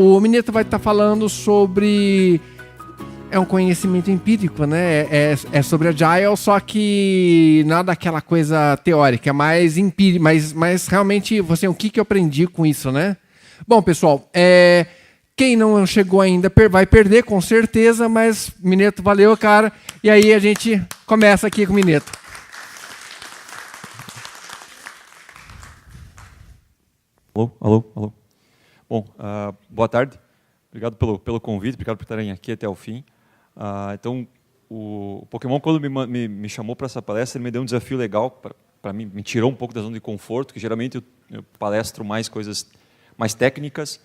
o Mineto vai estar falando sobre... É um conhecimento empírico, né? É sobre Agile, só que nada daquela coisa teórica, é mais empírico, mas realmente, assim, o que eu aprendi com isso, né? Bom, pessoal, quem não chegou ainda vai perder, com certeza, mas Mineto, valeu, cara. E aí a gente começa aqui com o Mineto. Alô. Bom, boa tarde. Obrigado pelo convite, obrigado por estarem aqui até o fim. Então, o Pokémon, quando me chamou para essa palestra, ele me deu um desafio legal para mim, me tirou um pouco da zona de conforto, que geralmente eu palestro mais coisas mais técnicas,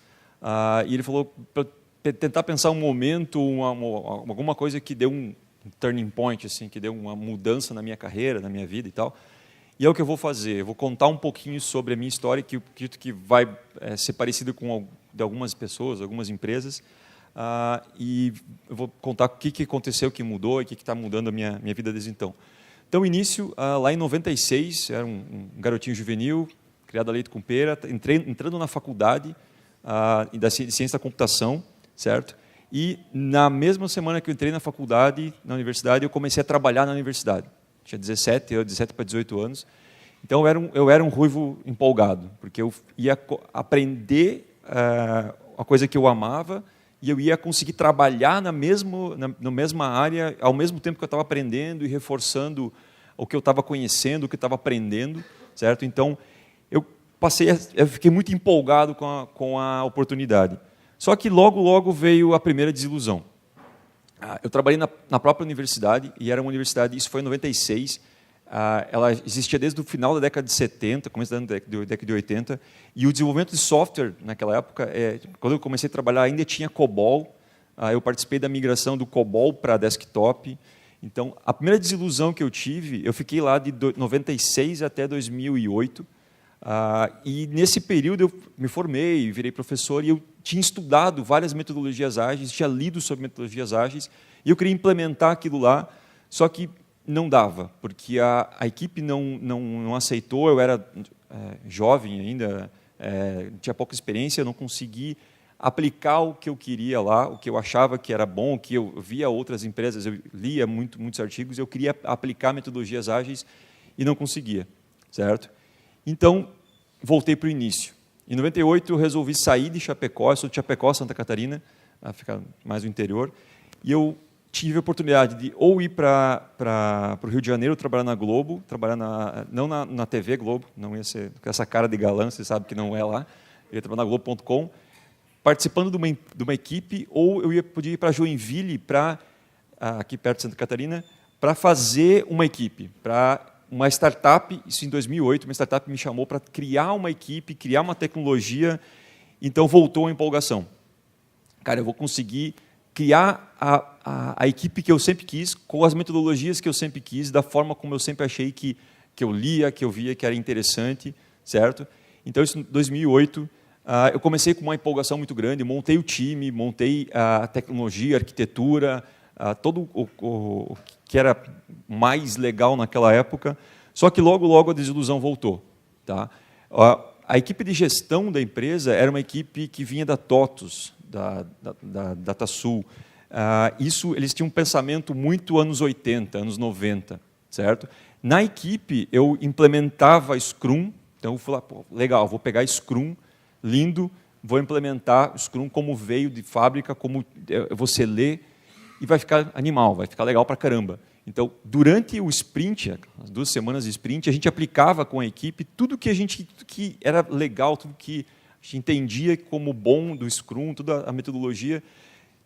e ele falou para tentar pensar um momento, alguma coisa que deu um turning point, assim, que deu uma mudança na minha carreira, na minha vida e tal. E é o que eu vou fazer. Eu vou contar um pouquinho sobre a minha história, que eu acredito que vai ser parecida com de algumas pessoas, algumas empresas. E eu vou contar o que aconteceu, o que mudou e o que está mudando a minha vida desde então. Então, início, lá em 96, era um garotinho juvenil, criado a leite com pera, entrando na faculdade de ciência da computação, certo? E na mesma semana que eu entrei na faculdade, na universidade, eu comecei a trabalhar na universidade. Tinha 17 para 18 anos. Então, eu era um ruivo empolgado, porque eu ia aprender a coisa que eu amava e eu ia conseguir trabalhar na mesma área, ao mesmo tempo que eu estava aprendendo e reforçando o que eu estava conhecendo, o que eu estava aprendendo, certo? Então, eu fiquei muito empolgado com a oportunidade. Só que logo veio a primeira desilusão. Eu trabalhei na própria universidade, e era uma universidade, isso foi em 96, ela existia desde o final da década de 70, começo da década de 80, e o desenvolvimento de software naquela época, quando eu comecei a trabalhar, ainda tinha COBOL, eu participei da migração do COBOL para desktop. Então, a primeira desilusão que eu tive, eu fiquei lá de 96 até 2008, e nesse período eu me formei, virei professor, e eu tinha estudado várias metodologias ágeis, tinha lido sobre metodologias ágeis, e eu queria implementar aquilo lá, só que não dava, porque a equipe não aceitou, eu era jovem ainda, tinha pouca experiência, eu não consegui aplicar o que eu queria lá, o que eu achava que era bom, o que eu via outras empresas, eu lia muitos artigos, eu queria aplicar metodologias ágeis e não conseguia, certo? Então, voltei para o início. Em 98, eu resolvi sair de Chapecó, eu sou de Chapecó, Santa Catarina, ficar mais no interior, e eu tive a oportunidade de ou ir para o Rio de Janeiro, trabalhar na Globo, trabalhar não na TV Globo, não ia ser com essa cara de galã, você sabe que não é lá, eu ia trabalhar na Globo.com, participando de uma equipe, ou podia ir para Joinville, aqui perto de Santa Catarina, para fazer uma equipe, para uma startup, isso em 2008, uma startup me chamou para criar uma equipe, criar uma tecnologia, então voltou a empolgação. Cara, eu vou conseguir criar a equipe que eu sempre quis, com as metodologias que eu sempre quis, da forma como eu sempre achei que eu lia, que eu via que era interessante, certo? Então, isso em 2008, eu comecei com uma empolgação muito grande, montei o time, montei a tecnologia, a arquitetura, todo o que era mais legal naquela época, só que logo a desilusão voltou. Tá? A equipe de gestão da empresa era uma equipe que vinha da TOTUS, da DataSul. Eles tinham um pensamento muito anos 80, anos 90, certo? Na equipe, eu implementava Scrum, então eu falei, legal, vou pegar Scrum, lindo, vou implementar Scrum como veio de fábrica, como você lê, e vai ficar animal, vai ficar legal para caramba. Então, durante o sprint, as 2 semanas de sprint, a gente aplicava com a equipe tudo que era legal, tudo que a gente entendia como bom do Scrum, toda a metodologia.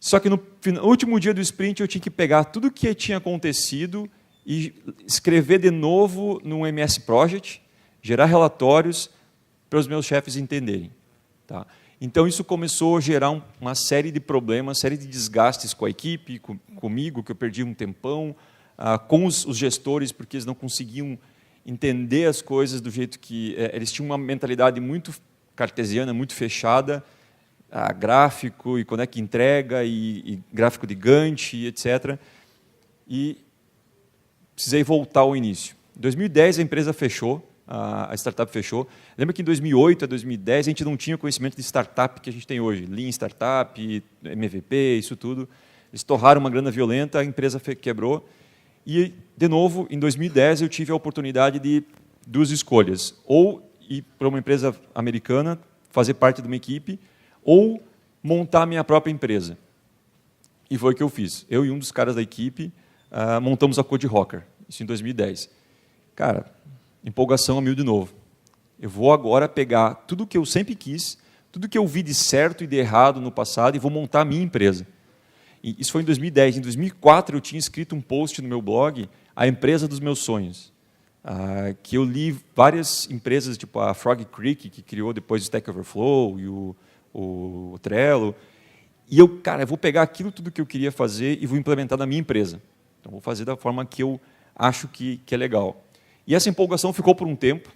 Só que no último dia do sprint, eu tinha que pegar tudo o que tinha acontecido e escrever de novo no MS Project, gerar relatórios para os meus chefes entenderem. Tá? Então, isso começou a gerar uma série de problemas, série de desgastes com a equipe, comigo, que eu perdi um tempão, com os gestores, porque eles não conseguiam entender as coisas do jeito que... eles tinham uma mentalidade muito cartesiana, muito fechada, gráfico, e quando é que entrega, e gráfico de Gantt, etc. E precisei voltar ao início. Em 2010, a empresa fechou, a startup fechou. Lembra que em 2008 a 2010 a gente não tinha o conhecimento de startup que a gente tem hoje. Lean Startup, MVP, isso tudo. Eles torraram uma grana violenta, a empresa quebrou. E, de novo, em 2010 eu tive a oportunidade de duas escolhas. Ou ir para uma empresa americana, fazer parte de uma equipe, ou montar minha própria empresa. E foi o que eu fiz. Eu e um dos caras da equipe montamos a Code Rocker, isso em 2010. Cara, empolgação a mil de novo. Eu vou agora pegar tudo que eu sempre quis, tudo que eu vi de certo e de errado no passado e vou montar a minha empresa. E isso foi em 2010. Em 2004 eu tinha escrito um post no meu blog, a empresa dos meus sonhos, que eu li várias empresas, tipo a Frog Creek, que criou depois o Stack Overflow e o Trello. E eu vou pegar aquilo tudo que eu queria fazer e vou implementar na minha empresa. Então, vou fazer da forma que eu acho que é legal. E essa empolgação ficou por um tempo,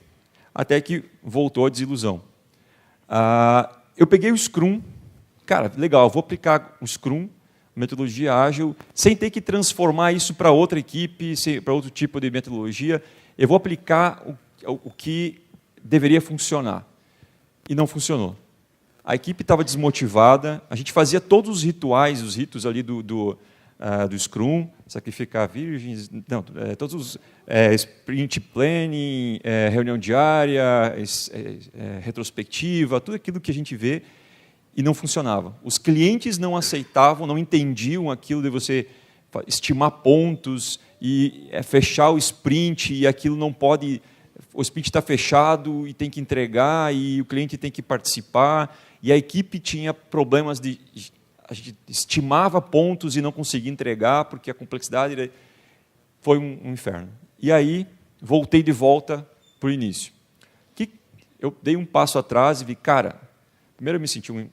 até que voltou a desilusão. Eu peguei o Scrum, legal, vou aplicar o Scrum, metodologia ágil, sem ter que transformar isso para outra equipe, para outro tipo de metodologia. Eu vou aplicar o que deveria funcionar. E não funcionou. A equipe estava desmotivada, a gente fazia todos os rituais, os ritos ali do Scrum, sacrificar virgens, todos os sprint planning, reunião diária, retrospectiva, tudo aquilo que a gente vê e não funcionava. Os clientes não aceitavam, não entendiam aquilo de você estimar pontos e fechar o sprint e aquilo não pode, o sprint está fechado e tem que entregar e o cliente tem que participar e a equipe tinha problemas a gente estimava pontos e não conseguia entregar, porque a complexidade foi um inferno. E aí, voltei de volta para o início. Eu dei um passo atrás e vi, primeiro eu me senti um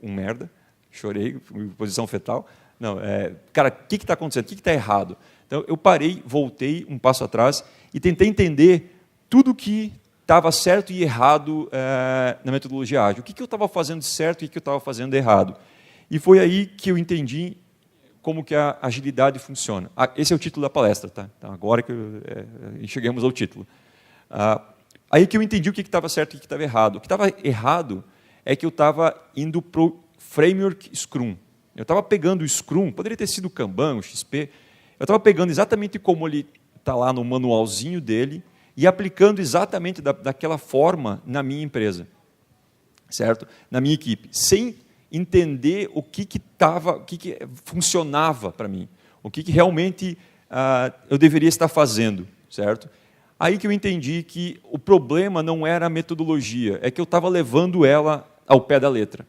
merda, chorei, em posição fetal. Não, o que está acontecendo? O que está errado? Então, eu parei, voltei um passo atrás e tentei entender tudo que estava certo e errado na metodologia ágil. O que eu estava fazendo certo e o que eu estava fazendo errado. E foi aí que eu entendi como que a agilidade funciona. Esse é o título da palestra, tá? Então, agora que chegamos ao título. Aí que eu entendi o que estava certo e o que estava errado. O que estava errado é que eu estava indo para o framework Scrum. Eu estava pegando o Scrum, poderia ter sido o Kanban, o XP, eu estava pegando exatamente como ele está lá no manualzinho dele e aplicando exatamente daquela forma na minha empresa, certo? Na minha equipe, sem entender o que funcionava para mim, o que realmente eu deveria estar fazendo, certo? Aí que eu entendi que o problema não era a metodologia, é que eu estava levando ela ao pé da letra.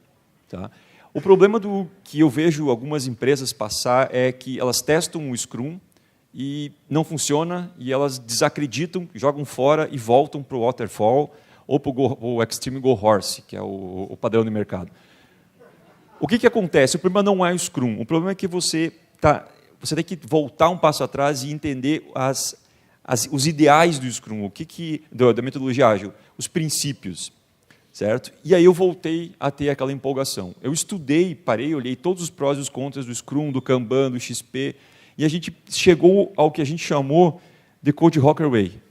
Tá? O problema que eu vejo algumas empresas passar é que elas testam o Scrum e não funciona, e elas desacreditam, jogam fora e voltam para o Waterfall ou para o Extreme Go Horse, que é o padrão de mercado. O que acontece? O problema não é o Scrum. O problema é que você tem que voltar um passo atrás e entender os ideais do Scrum, da metodologia ágil, os princípios, certo? E aí eu voltei a ter aquela empolgação. Eu estudei, parei, olhei todos os prós e os contras do Scrum, do Kanban, do XP, e a gente chegou ao que a gente chamou de Code Rocker Way.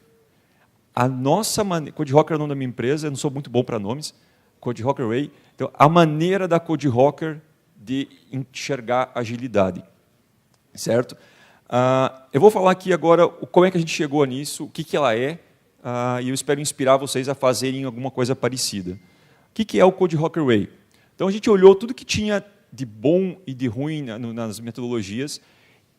Code Rocker é o nome da minha empresa, eu não sou muito bom para nomes, Code Rocker Way. Então, a maneira da Code Rocker de enxergar agilidade, certo? Eu vou falar aqui agora como é que a gente chegou nisso, o que ela é, e eu espero inspirar vocês a fazerem alguma coisa parecida. O que é o Code Rocker Way? Então, a gente olhou tudo que tinha de bom e de ruim nas metodologias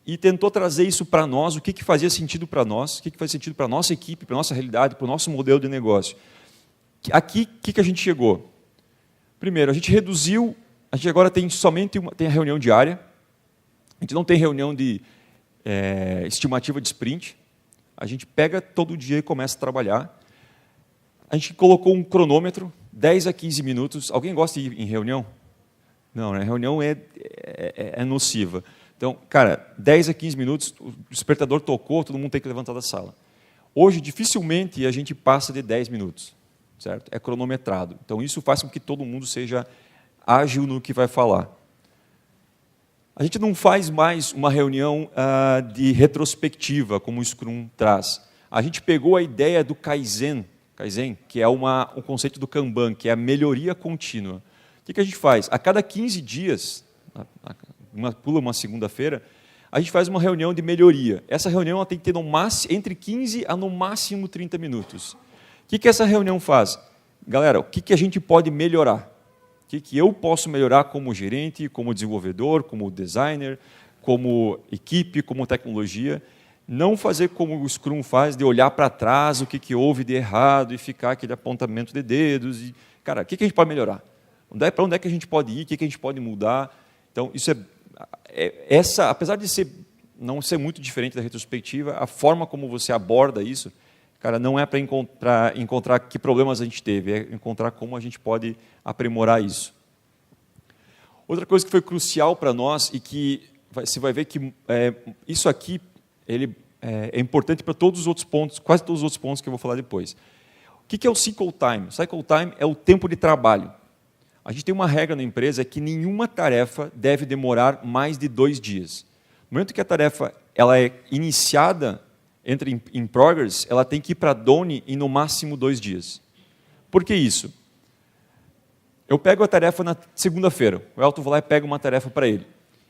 e tentou trazer isso para nós, o que fazia sentido para nós, o que fazia sentido para a nossa equipe, para a nossa realidade, para o nosso modelo de negócio. Aqui, o que a gente chegou? Primeiro, a gente reduziu, a gente agora tem somente tem a reunião diária, a gente não tem reunião de estimativa de sprint, a gente pega todo dia e começa a trabalhar. A gente colocou um cronômetro, 10 a 15 minutos. Alguém gosta de ir em reunião? Não, né? Reunião é nociva. Então, 10 a 15 minutos, o despertador tocou, todo mundo tem que levantar da sala. Hoje, dificilmente, a gente passa de 10 minutos. Certo? É cronometrado. Então, isso faz com que todo mundo seja ágil no que vai falar. A gente não faz mais uma reunião de retrospectiva, como o Scrum traz. A gente pegou a ideia do Kaizen, Kaizen, que é um conceito do Kanban, que é a melhoria contínua. O que a gente faz? A cada 15 dias, pula uma segunda-feira, a gente faz uma reunião de melhoria. Essa reunião ela tem que ter no máximo, entre 15 a no máximo 30 minutos. O que essa reunião faz? Galera, o que a gente pode melhorar? O que eu posso melhorar como gerente, como desenvolvedor, como designer, como equipe, como tecnologia? Não fazer como o Scrum faz, de olhar para trás o que houve de errado e ficar aquele apontamento de dedos. E, cara, o que a gente pode melhorar? Para onde é que a gente pode ir? O que a gente pode mudar? Então, isso apesar de não ser muito diferente da retrospectiva, a forma como você aborda isso, cara, não é para encontrar que problemas a gente teve, é encontrar como a gente pode aprimorar isso. Outra coisa que foi crucial para nós e que você vai ver que isso aqui ele é importante para todos os outros pontos, quase todos os outros pontos que eu vou falar depois. O que é o cycle time? Cycle time é o tempo de trabalho. A gente tem uma regra na empresa que nenhuma tarefa deve demorar mais de 2 dias. No momento que a tarefa ela é iniciada, entra em progress, ela tem que ir para done em no máximo 2 dias. Por que isso? Eu pego a tarefa na segunda-feira, o Elton vai lá e pega uma tarefa para ele.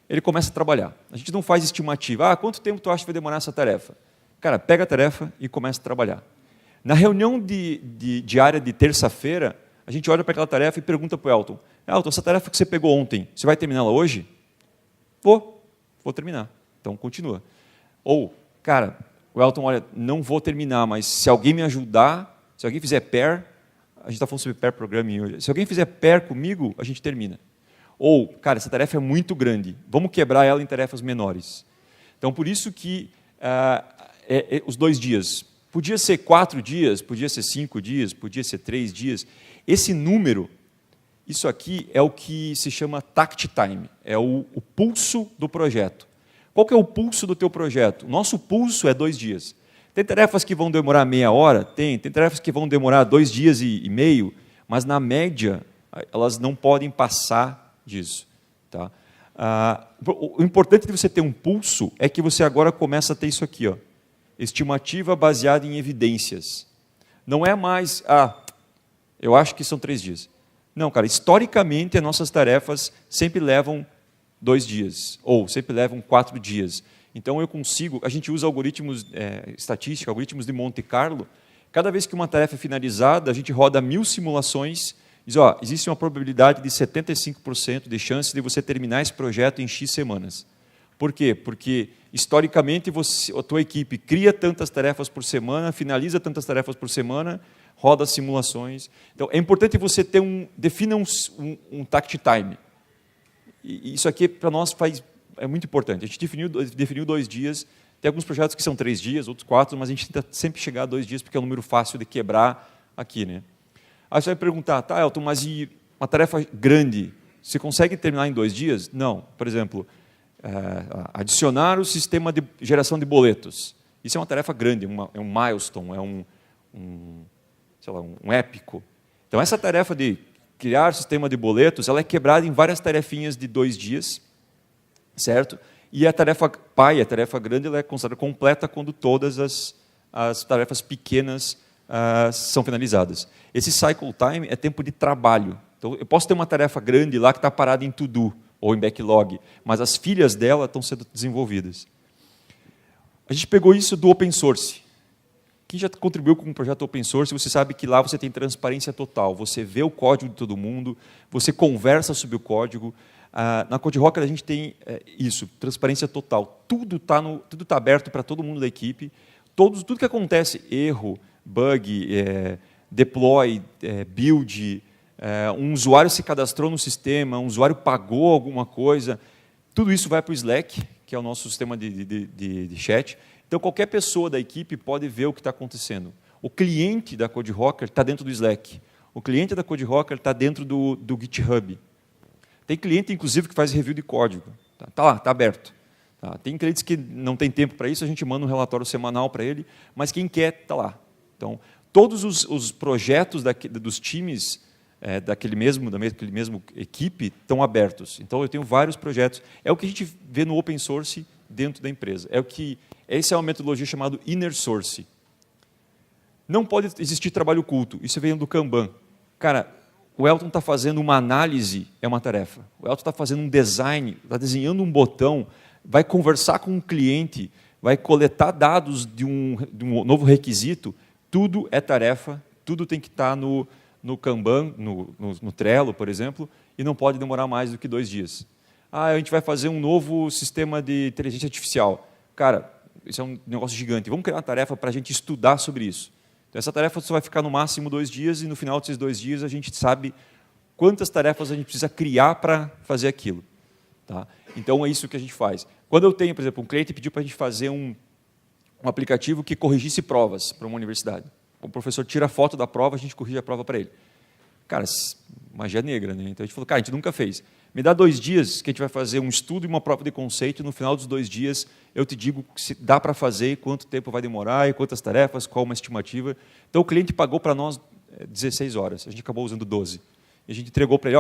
Ele começa a trabalhar. A gente não faz estimativa. Quanto tempo tu acha que vai demorar essa tarefa? Cara, pega a tarefa e começa a trabalhar. Na reunião diária de terça-feira, a gente olha para aquela tarefa e pergunta para o Elton, essa tarefa que você pegou ontem, você vai terminá-la hoje? Vou terminar. Então, continua. Ou, cara, o Elton, olha, não vou terminar, mas se alguém me ajudar, se alguém fizer pair, a gente está falando sobre pair programming hoje, se alguém fizer pair comigo, a gente termina. Ou, cara, essa tarefa é muito grande, vamos quebrar ela em tarefas menores. Então, por isso que os 2 dias, podia ser 4 dias, podia ser 5 dias, podia ser 3 dias. Esse número, isso aqui é o que se chama tact time, é o pulso do projeto. Qual que é o pulso do teu projeto? O nosso pulso é 2 dias. Tem tarefas que vão demorar meia hora? Tem tarefas que vão demorar 2 dias e meio, mas na média elas não podem passar disso. Tá? O importante de você ter um pulso é que você agora começa a ter isso aqui, ó, estimativa baseada em evidências. Não é mais, eu acho que são 3 dias. Não, cara, historicamente as nossas tarefas sempre levam 2 dias, ou sempre levam 4 dias. Então a gente usa algoritmos estatísticos, algoritmos de Monte Carlo. Cada vez que uma tarefa é finalizada, a gente roda 1000 simulações, diz, existe uma probabilidade de 75% de chance de você terminar esse projeto em X semanas. Por quê? Porque, historicamente, a tua equipe cria tantas tarefas por semana, finaliza tantas tarefas por semana, roda simulações. Então, é importante você defina um tact time. E isso aqui, para nós, é muito importante. A gente definiu 2 dias, tem alguns projetos que são 3 dias, outros 4, mas a gente tenta sempre chegar a 2 dias, porque é um número fácil de quebrar aqui. Né? Aí você vai perguntar, tá, Elton, mas e uma tarefa grande, você consegue terminar em 2 dias? Não. Por exemplo, adicionar o sistema de geração de boletos. Isso é uma tarefa grande, é um milestone, é um épico. Então, essa tarefa de criar sistema de boletos, ela é quebrada em várias tarefinhas de 2 dias, certo? E a tarefa pai, a tarefa grande, ela é considerada completa quando todas as tarefas pequenas são finalizadas. Esse cycle time é tempo de trabalho. Então, eu posso ter uma tarefa grande lá que está parada em to-do ou em backlog, mas as filhas dela estão sendo desenvolvidas. A gente pegou isso do open source. Quem já contribuiu com um projeto open source, você sabe que lá você tem transparência total. Você vê o código de todo mundo, você conversa sobre o código. Na CodeRocker a gente tem isso, transparência total. Tudo tá aberto para todo mundo da equipe. Tudo que acontece, erro, bug, deploy, build, um usuário se cadastrou no sistema, um usuário pagou alguma coisa, tudo isso vai para o Slack, que é o nosso sistema de chat. Então, qualquer pessoa da equipe pode ver o que está acontecendo. O cliente da CodeRocker está dentro do Slack. O cliente da CodeRocker está dentro do GitHub. Tem cliente, inclusive, que faz review de código. Está lá, está aberto. Tá? Tem clientes que não tem tempo para isso, a gente manda um relatório semanal para ele, mas quem quer, está lá. Então, todos os projetos dos times daquele mesmo equipe estão abertos. Então, eu tenho vários projetos. É o que a gente vê no open source dentro da empresa. Essa é uma metodologia chamada inner source. Não pode existir trabalho oculto. Isso vem do Kanban. Cara, o Elton está fazendo uma análise, é uma tarefa. O Elton está fazendo um design, está desenhando um botão, vai conversar com um cliente, vai coletar dados de um novo requisito. Tudo é tarefa, tudo tem que estar no Kanban, no Trello, por exemplo, e não pode demorar mais do que 2 dias. A gente vai fazer um novo sistema de inteligência artificial. Cara, isso é um negócio gigante. Vamos criar uma tarefa para a gente estudar sobre isso. Então, essa tarefa só vai ficar no máximo 2 dias, e no final desses 2 dias a gente sabe quantas tarefas a gente precisa criar para fazer aquilo. Tá? Então, é isso que a gente faz. Quando eu tenho, por exemplo, um cliente pediu para a gente fazer um aplicativo que corrigisse provas para uma universidade. O professor tira a foto da prova, a gente corrige a prova para ele. Cara, magia negra, né? Então a gente falou, cara, a gente nunca fez. Me dá 2 dias que a gente vai fazer um estudo e uma prova de conceito, e no final dos 2 dias eu te digo se dá para fazer, quanto tempo vai demorar, e quantas tarefas, qual uma estimativa. Então o cliente pagou para nós 16 horas, a gente acabou usando 12. E a gente entregou para ele,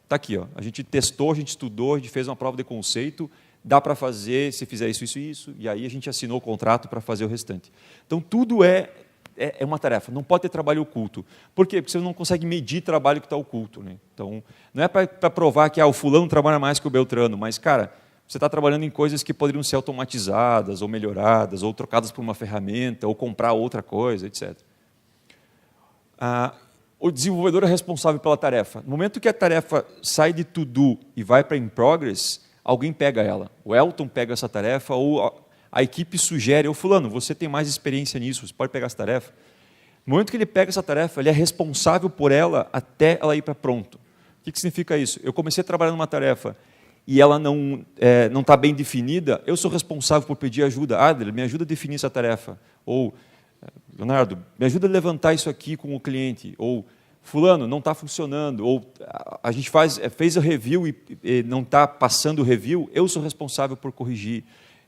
está aqui, a gente testou, a gente estudou, a gente fez uma prova de conceito, dá para fazer se fizer isso, isso e isso, e aí a gente assinou o contrato para fazer o restante. Então tudo é uma tarefa, não pode ter trabalho oculto. Por quê? Porque você não consegue medir trabalho que está oculto. Né? Então, não é para provar que o fulano trabalha mais que o Beltrano, mas, cara, você está trabalhando em coisas que poderiam ser automatizadas, ou melhoradas, ou trocadas por uma ferramenta, ou comprar outra coisa, etc. O desenvolvedor é responsável pela tarefa. No momento que a tarefa sai de to-do e vai para in progress, alguém pega ela. O Elton pega essa tarefa, ou a equipe sugere, fulano, você tem mais experiência nisso, você pode pegar essa tarefa. No momento que ele pega essa tarefa, ele é responsável por ela até ela ir para pronto. O que significa isso? Eu comecei a trabalhar numa tarefa e ela não está bem definida, eu sou responsável por pedir ajuda. Adler, me ajuda a definir essa tarefa. Ou, Leonardo, me ajuda a levantar isso aqui com o cliente. Ou, fulano, não está funcionando. Ou, a gente fez o review e não está passando o review, eu sou responsável por corrigir.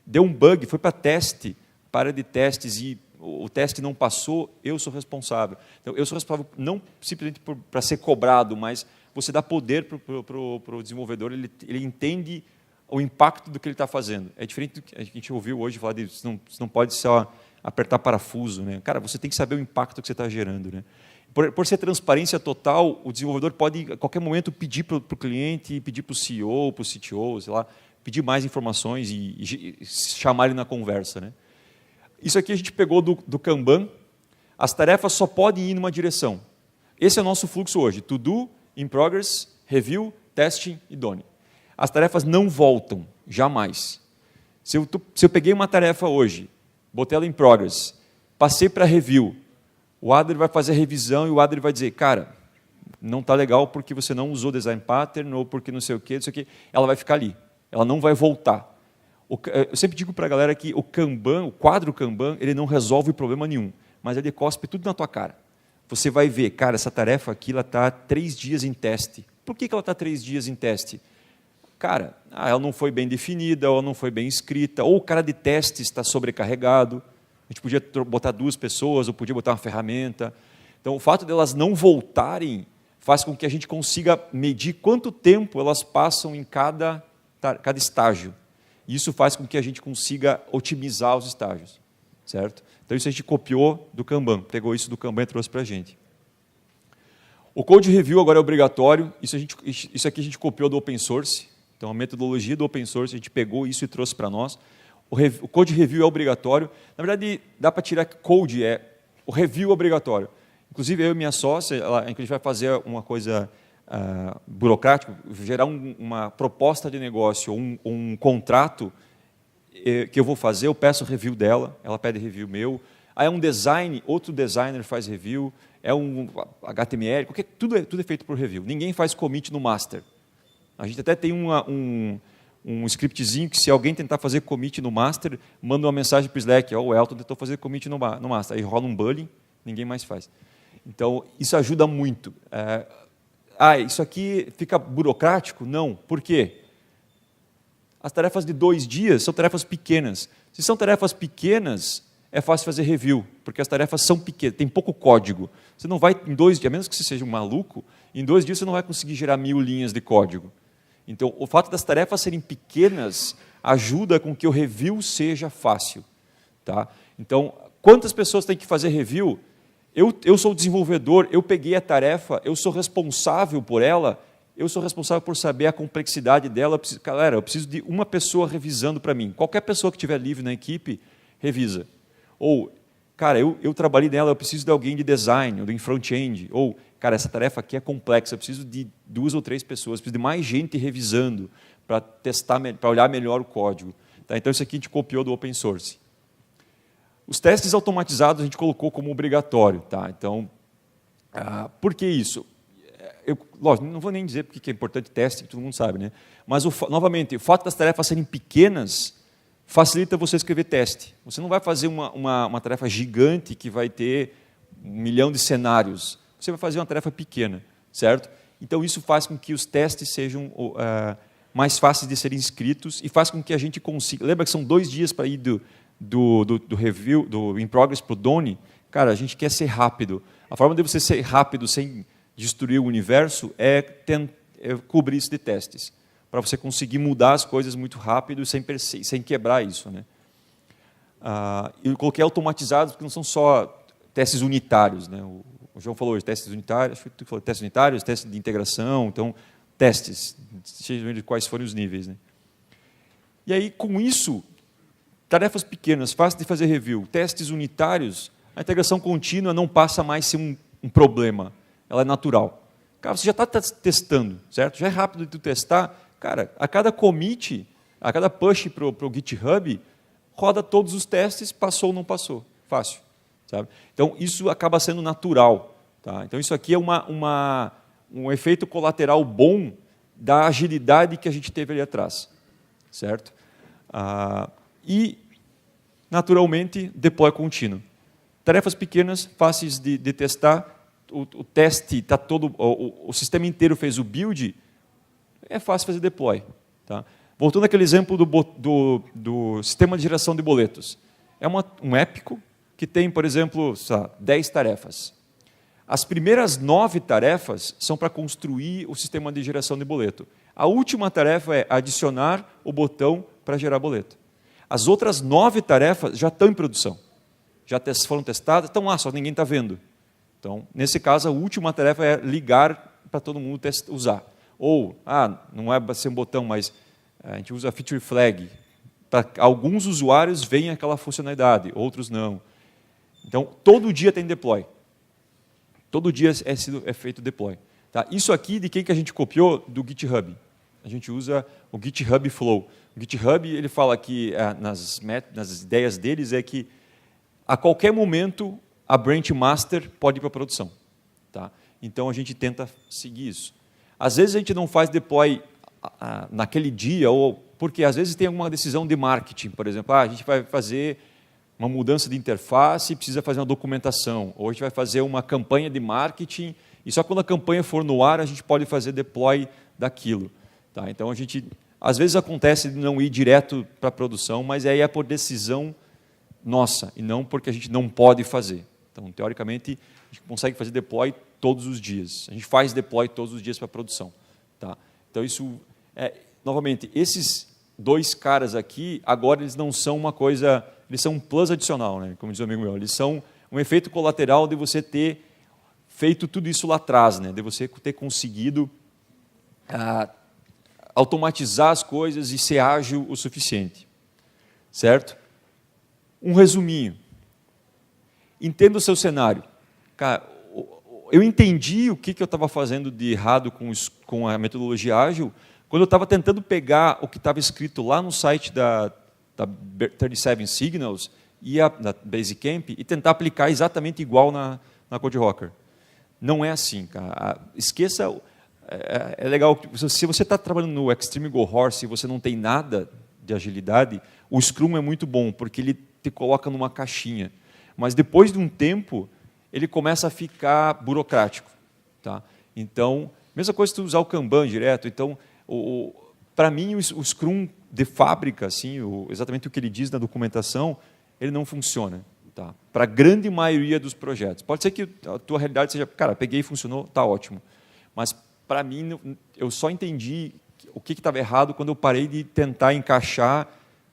Deu um bug, foi para teste, para área de testes, e o teste não passou, eu sou responsável. Então, eu sou responsável não simplesmente para ser cobrado, mas você dá poder para o desenvolvedor, ele entende o impacto do que ele está fazendo. É diferente do que a gente ouviu hoje falar de você não pode só apertar parafuso. Né? Cara, você tem que saber o impacto que você está gerando. Né? Por ser transparência total, o desenvolvedor pode, a qualquer momento, pedir para o cliente, pedir para o CEO, para o CTO, sei lá, pedir mais informações e chamar ele na conversa. Né? Isso aqui a gente pegou do Kanban. As tarefas só podem ir numa direção. Esse é o nosso fluxo hoje. To do, in progress, review, testing e done. As tarefas não voltam, jamais. Se eu peguei uma tarefa hoje, botei ela em progress, passei para review, o Adler vai fazer a revisão e o Adler vai dizer, cara, não está legal porque você não usou design pattern ou porque não sei o quê, ela vai ficar ali. Ela não vai voltar. Eu sempre digo para a galera que o Kanban, o quadro Kanban, ele não resolve problema nenhum, mas ele cospe tudo na tua cara. Você vai ver, cara, essa tarefa aqui está 3 dias em teste. Por que ela está 3 dias em teste? Cara, ela não foi bem definida, ou não foi bem escrita, ou o cara de teste está sobrecarregado. A gente podia botar 2 pessoas, ou podia botar uma ferramenta. Então, o fato de elas não voltarem faz com que a gente consiga medir quanto tempo elas passam em cada estágio. Isso faz com que a gente consiga otimizar os estágios, certo? Então, isso a gente copiou do Kanban, pegou isso do Kanban e trouxe para a gente. O Code Review agora é obrigatório, isso aqui a gente copiou do Open Source, então a metodologia do Open Source, a gente pegou isso e trouxe para nós. O Code Review é obrigatório, na verdade, dá para tirar que Code o Review é obrigatório. Inclusive, eu e minha sócia, a gente vai fazer uma coisa burocrática, gerar uma proposta de negócio ou um contrato que eu vou fazer, eu peço review dela, ela pede review meu, aí é um design, outro designer faz review, é um HTML, tudo é feito por review. Ninguém faz commit no master. A gente até tem um scriptzinho que se alguém tentar fazer commit no master, manda uma mensagem para o Slack, o Elton tentou fazer commit no master, aí rola um bullying, ninguém mais faz. Então, isso ajuda muito. Isso aqui fica burocrático? Não. Por quê? As tarefas de 2 dias são tarefas pequenas. Se são tarefas pequenas, é fácil fazer review, porque as tarefas são pequenas, tem pouco código. Você não vai, em 2 dias, a menos que você seja um maluco, em 2 dias você não vai conseguir gerar 1000 linhas de código. Então, o fato das tarefas serem pequenas ajuda com que o review seja fácil. Tá? Então, quantas pessoas têm que fazer review? eu sou o desenvolvedor, eu peguei a tarefa, eu sou responsável por ela, eu sou responsável por saber a complexidade dela. Galera, eu preciso de uma pessoa revisando para mim. Qualquer pessoa que estiver livre na equipe, revisa. Ou, cara, eu trabalhei nela, eu preciso de alguém de design, ou de front-end. Ou, cara, essa tarefa aqui é complexa, eu preciso de 2 ou 3 pessoas, preciso de mais gente revisando para testar, para olhar melhor o código. Tá? Então, isso aqui a gente copiou do open source. Os testes automatizados a gente colocou como obrigatório. Tá? Então, por que isso? Lógico, não vou nem dizer porque é importante teste, que todo mundo sabe, né? Mas, novamente, o fato das tarefas serem pequenas facilita você escrever teste. Você não vai fazer uma tarefa gigante que vai ter 1 milhão de cenários. Você vai fazer uma tarefa pequena, certo? Então, isso faz com que os testes sejam mais fáceis de serem escritos e faz com que a gente consiga... Lembra que são 2 dias para ir do review, do in progress para o done? Cara, a gente quer ser rápido. A forma de você ser rápido sem destruir o universo é cobrir isso de testes, para você conseguir mudar as coisas muito rápido sem quebrar isso. Né? Eu coloquei automatizados, porque não são só testes unitários. Né? O João falou hoje, testes unitários, acho que tu falou testes unitários, testes de integração, então, testes, seja de quais forem os níveis. Né? E aí, com isso, tarefas pequenas, fáceis de fazer review, testes unitários, a integração contínua não passa mais a ser um problema. Ela é natural. Cara, você já está testando, certo? Já é rápido de tu testar. Cara, a cada commit, a cada push para o GitHub, roda todos os testes, passou ou não passou. Fácil. Sabe? Então, isso acaba sendo natural. Tá? Então, isso aqui é um efeito colateral bom da agilidade que a gente teve ali atrás. Certo? E, naturalmente, deploy contínuo. Tarefas pequenas, fáceis de testar. O teste está todo, o sistema inteiro fez o build, é fácil fazer deploy. Tá? Voltando àquele exemplo do sistema de geração de boletos. É um épico que tem, por exemplo, 10 tarefas. As primeiras 9 tarefas são para construir o sistema de geração de boleto. A última tarefa é adicionar o botão para gerar boleto. As outras 9 tarefas já estão em produção. Já foram testadas, estão lá, só ninguém está vendo. Então, nesse caso, a última tarefa é ligar para todo mundo usar. Ou, não é para ser um botão, mas a gente usa a feature flag. Para alguns usuários vem aquela funcionalidade, outros não. Então, todo dia tem deploy. Todo dia é feito deploy. Tá? Isso aqui, de quem que a gente copiou? Do GitHub. A gente usa o GitHub Flow. O GitHub, ele fala que, nas ideias deles, é que a qualquer momento a branch master pode ir para a produção. Tá? Então, a gente tenta seguir isso. Às vezes, a gente não faz deploy naquele dia, porque às vezes tem alguma decisão de marketing, por exemplo. A gente vai fazer uma mudança de interface e precisa fazer uma documentação. Ou a gente vai fazer uma campanha de marketing e só quando a campanha for no ar, a gente pode fazer deploy daquilo. Tá? Então, às vezes acontece de não ir direto para a produção, mas aí é por decisão nossa, e não porque a gente não pode fazer. Então, teoricamente, a gente consegue fazer deploy todos os dias. A gente faz deploy todos os dias para a produção. Tá? Então, isso novamente, esses 2 caras aqui, agora eles não são uma coisa, eles são um plus adicional, né? Como diz o amigo meu, eles são um efeito colateral de você ter feito tudo isso lá atrás, né? De você ter conseguido automatizar as coisas e ser ágil o suficiente. Certo? Um resuminho. Entenda o seu cenário. Cara, eu entendi o que eu estava fazendo de errado com a metodologia ágil quando eu estava tentando pegar o que estava escrito lá no site da 37 Signals e da Basecamp e tentar aplicar exatamente igual na CodeRocker. Não é assim, cara. Esqueça... É legal, se você está trabalhando no Extreme Go Horse e você não tem nada de agilidade, o Scrum é muito bom, porque ele te coloca numa caixinha. Mas depois de um tempo, ele começa a ficar burocrático. Tá? Então, mesma coisa se tu usar o Kanban direto. Então, para mim, o Scrum de fábrica, assim, exatamente o que ele diz na documentação, ele não funciona. Tá? Para a grande maioria dos projetos. Pode ser que a tua realidade seja, cara, peguei e funcionou, está ótimo. Mas, para mim, eu só entendi o que estava errado quando eu parei de tentar encaixar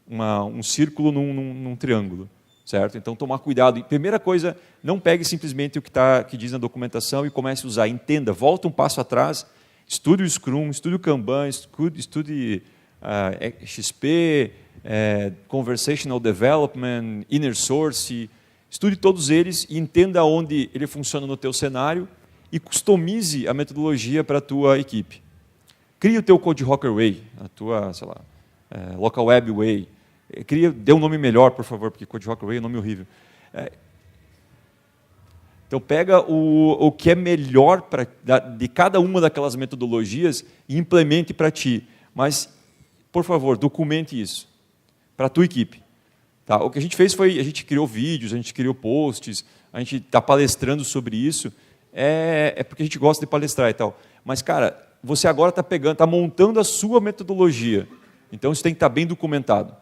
um círculo num triângulo. certo? Então, tomar cuidado. Primeira coisa, não pegue simplesmente o que diz na documentação e comece a usar. Entenda, volta um passo atrás, estude o Scrum, estude o Kanban, estude XP, Conversational Development, Inner Source, estude todos eles e entenda onde ele funciona no teu cenário e customize a metodologia para a tua equipe. Crie o teu Code Rocker Way, a tua, sei lá, Local Web Way. Dê um nome melhor, por favor, porque Code Rocker Way é um nome horrível. Então, pega o que é melhor de cada uma daquelas metodologias e implemente para ti. Mas, por favor, documente isso para a tua equipe. Tá? O que a gente fez foi, a gente criou vídeos, a gente criou posts, a gente está palestrando sobre isso, porque a gente gosta de palestrar e tal. Mas, cara, você agora está montando a sua metodologia. Então, isso tem que estar bem documentado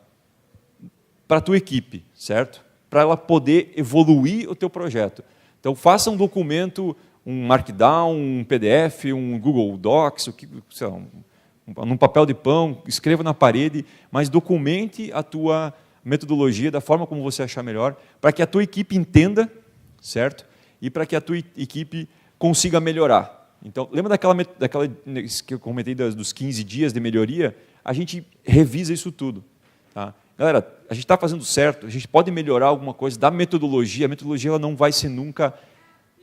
para a tua equipe, certo? Para ela poder evoluir o teu projeto. Então, faça um documento, um Markdown, um PDF, um Google Docs, sei lá, num papel de pão, escreva na parede, mas documente a tua metodologia da forma como você achar melhor, para que a tua equipe entenda, certo? E para que a tua equipe consiga melhorar. Então, lembra daquela que eu comentei dos 15 dias de melhoria? A gente revisa isso tudo. Tá? Galera, a gente está fazendo certo, a gente pode melhorar alguma coisa da metodologia, a metodologia ela não vai ser nunca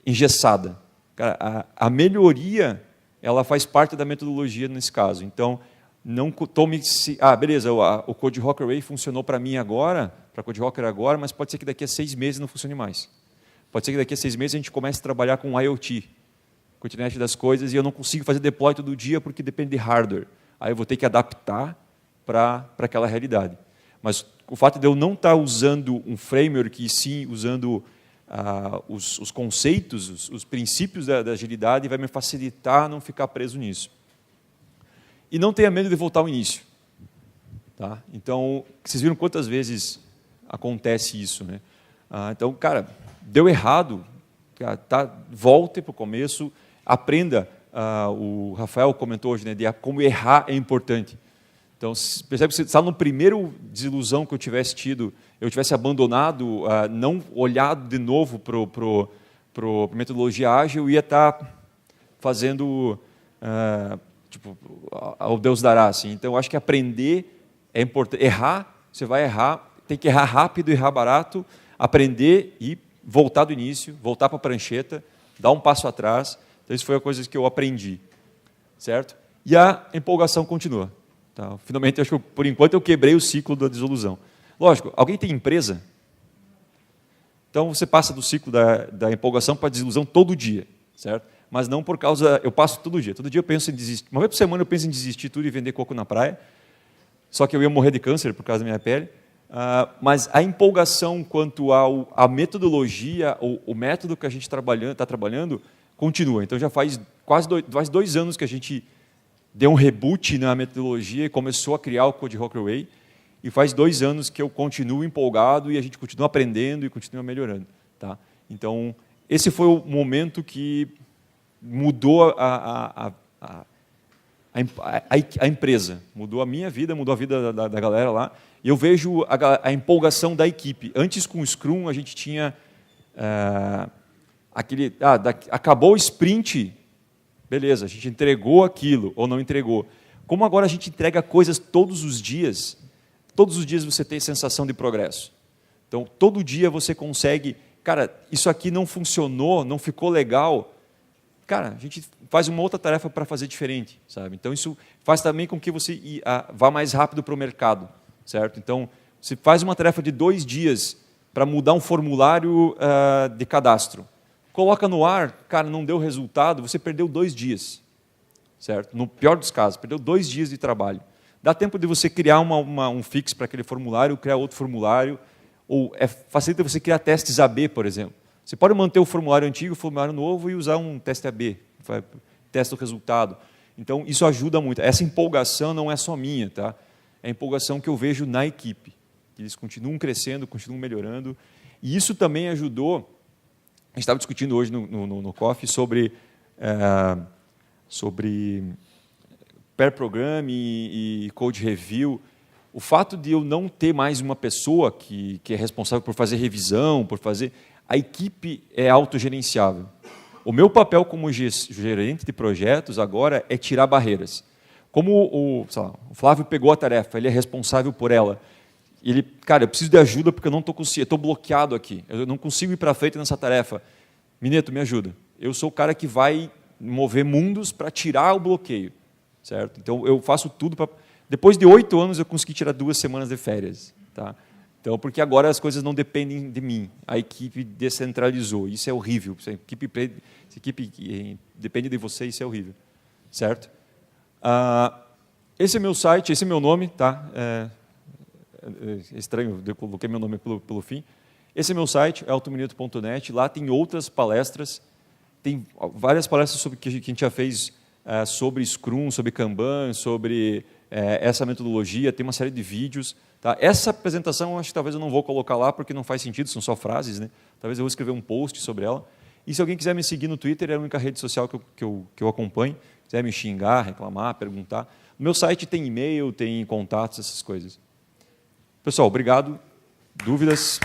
engessada. Cara, a melhoria ela faz parte da metodologia nesse caso. Então, não tome-se... beleza, o Code Rocker Way funcionou para mim agora, para Code Rocker agora, mas pode ser que daqui a 6 meses não funcione mais. Pode ser que daqui a 6 meses a gente comece a trabalhar com IoT, com a internet das coisas, e eu não consigo fazer deploy todo dia porque depende de hardware. Aí eu vou ter que adaptar para aquela realidade. Mas o fato de eu não estar usando um framework, e sim usando os conceitos, os princípios da agilidade, vai me facilitar não ficar preso nisso. E não tenha medo de voltar ao início. Tá? Então, vocês viram quantas vezes acontece isso, né? Então, cara, deu errado, volte para o começo, aprenda. O Rafael comentou hoje, né, de como errar é importante. Então, percebe que você está no primeiro desilusão que eu tivesse tido, eu tivesse abandonado, não olhado de novo para a metodologia ágil, eu ia estar fazendo, ao Deus dará. Assim. Então, eu acho que aprender é importante. Errar, você vai errar, tem que errar rápido, errar barato, aprender e voltar do início, voltar para a prancheta, dar um passo atrás. Então, isso foi a coisa que eu aprendi. Certo? E a empolgação continua. Tá? Finalmente, acho que por enquanto eu quebrei o ciclo da desilusão. Lógico, alguém tem empresa? Então você passa do ciclo da empolgação para a desilusão todo dia, certo? Mas não por causa... Eu passo todo dia eu penso em desistir. Uma vez por semana eu penso em desistir tudo e vender coco na praia, só que eu ia morrer de câncer por causa da minha pele. Mas a empolgação quanto à metodologia, o método que a gente está trabalhando, continua. Então já faz quase 2 anos que a gente deu um reboot na metodologia e começou a criar o Code Rocker Way. E faz 2 anos que eu continuo empolgado e a gente continua aprendendo e continua melhorando. Tá? Então, esse foi o momento que mudou a empresa, mudou a minha vida, mudou a vida da galera lá. E eu vejo a empolgação da equipe. Antes, com o Scrum, a gente tinha acabou o sprint, beleza, a gente entregou aquilo ou não entregou. Como agora a gente entrega coisas todos os dias você tem sensação de progresso. Então, todo dia você consegue, cara, isso aqui não funcionou, não ficou legal, cara, a gente faz uma outra tarefa para fazer diferente, sabe? Então, isso faz também com que você vá mais rápido para o mercado, certo? Então, você faz uma tarefa de 2 dias para mudar um formulário de cadastro. Coloca no ar, cara, não deu resultado, você perdeu 2 dias, certo? No pior dos casos, perdeu 2 dias de trabalho. Dá tempo de você criar um fix para aquele formulário, criar outro formulário, ou facilita você criar testes AB, por exemplo. Você pode manter o formulário antigo, o formulário novo e usar um teste AB, testa o resultado. Então, isso ajuda muito. Essa empolgação não é só minha, tá? É a empolgação que eu vejo na equipe. Eles continuam crescendo, continuam melhorando. E isso também ajudou. A gente estava discutindo hoje no Coffee sobre pair programming e code review. o fato de eu não ter mais uma pessoa que é responsável por fazer revisão, por fazer... A equipe é autogerenciável. O meu papel como gerente de projetos agora é tirar barreiras. Como sei lá, o Flávio pegou a tarefa, ele é responsável por ela. Ele, cara, eu preciso de ajuda porque eu não estou conseguindo, estou bloqueado aqui. Eu não consigo ir para frente nessa tarefa. Mineto, me ajuda. Eu sou o cara que vai mover mundos para tirar o bloqueio, certo? Então eu faço tudo para... Depois de 8 anos eu consegui tirar 2 semanas de férias, tá? Então, porque agora as coisas não dependem de mim, a equipe descentralizou, isso é horrível. Se a equipe depende de você, isso é horrível, certo? Esse é meu site, esse é meu nome, tá? É estranho, eu coloquei meu nome pelo fim. Esse é meu site, automineto.net, lá tem outras palestras, tem várias palestras sobre que a gente já fez sobre Scrum, sobre Kanban, sobre essa metodologia, tem uma série de vídeos. Tá? Essa apresentação, acho que talvez eu não vou colocar lá, porque não faz sentido, são só frases. Né? Talvez eu vou escrever um post sobre ela. E se alguém quiser me seguir no Twitter, é a única rede social que eu acompanho. Se quiser me xingar, reclamar, perguntar. No meu site tem e-mail, tem contatos, essas coisas. Pessoal, obrigado. Dúvidas?